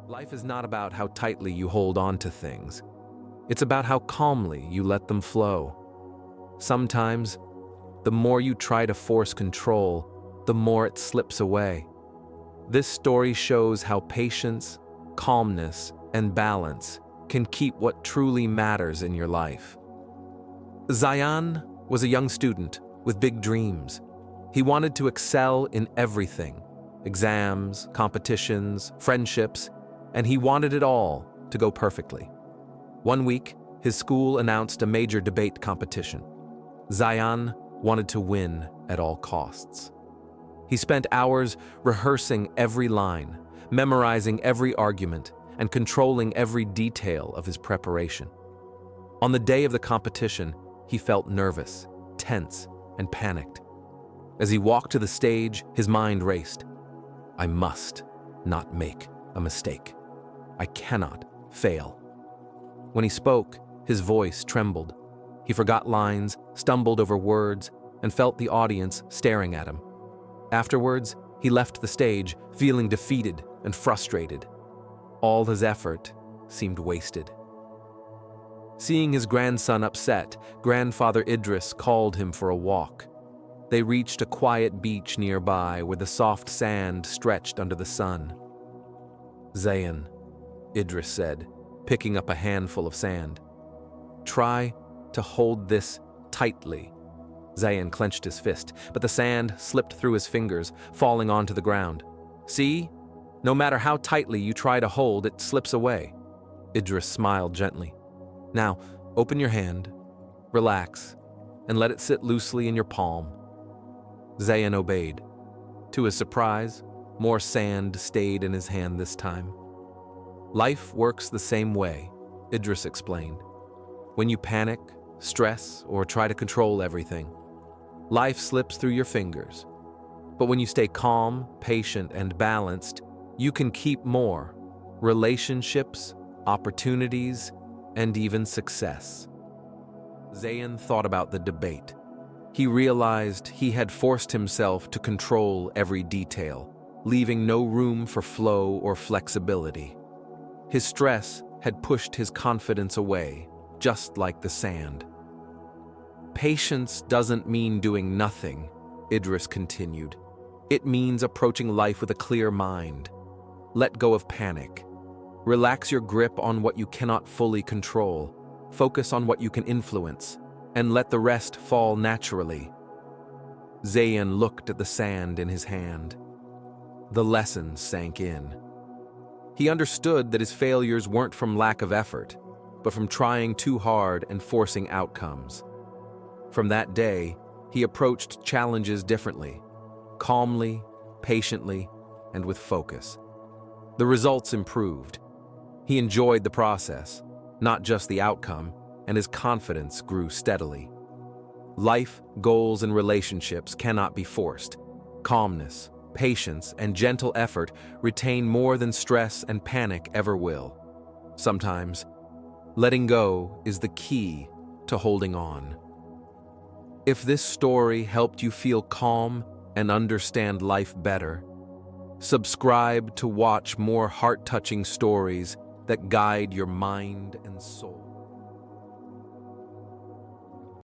Life is not about how tightly you hold on to things. It's about how calmly you let them flow. Sometimes, the more you try to force control, the more it slips away. This story shows how patience, calmness, and balance can keep what truly matters in your life. Zayan was a young student with big dreams. He wanted to excel in everything: exams, competitions, friendships, and he wanted it all to go perfectly. One week, his school announced a major debate competition. Zayan wanted to win at all costs. He spent hours rehearsing every line, memorizing every argument, and controlling every detail of his preparation. On the day of the competition, he felt nervous, tense, and panicked. As he walked to the stage, his mind raced. I must not make a mistake. I cannot fail. When he spoke, his voice trembled. He forgot lines, stumbled over words, and felt the audience staring at him. Afterwards, he left the stage, feeling defeated and frustrated. All his effort seemed wasted. Seeing his grandson upset, grandfather Idris called him for a walk. They reached a quiet beach nearby where the soft sand stretched under the sun. Zayan, Idris said, picking up a handful of sand. Try to hold this tightly. Zayan clenched his fist, but the sand slipped through his fingers, falling onto the ground. See? No matter how tightly you try to hold, it slips away. Idris smiled gently. Now, open your hand, relax, and let it sit loosely in your palm. Zayan obeyed. To his surprise, more sand stayed in his hand this time. Life works the same way, Idris explained. When you panic, stress, or try to control everything, life slips through your fingers. But when you stay calm, patient, and balanced, you can keep more: relationships, opportunities, and even success. Zayan thought about the debate. He realized he had forced himself to control every detail, leaving no room for flow or flexibility. His stress had pushed his confidence away, just like the sand. Patience doesn't mean doing nothing, Idris continued. It means approaching life with a clear mind. Let go of panic. Relax your grip on what you cannot fully control. Focus on what you can influence, and let the rest fall naturally. Zayan looked at the sand in his hand. The lesson sank in. He understood that his failures weren't from lack of effort, but from trying too hard and forcing outcomes. From that day, he approached challenges differently, calmly, patiently, and with focus. The results improved. He enjoyed the process, not just the outcome, and his confidence grew steadily. Life, goals, and relationships cannot be forced. Calmness, patience, and gentle effort retain more than stress and panic ever will. Sometimes, letting go is the key to holding on. If this story helped you feel calm and understand life better, subscribe to watch more heart-touching stories that guide your mind and soul.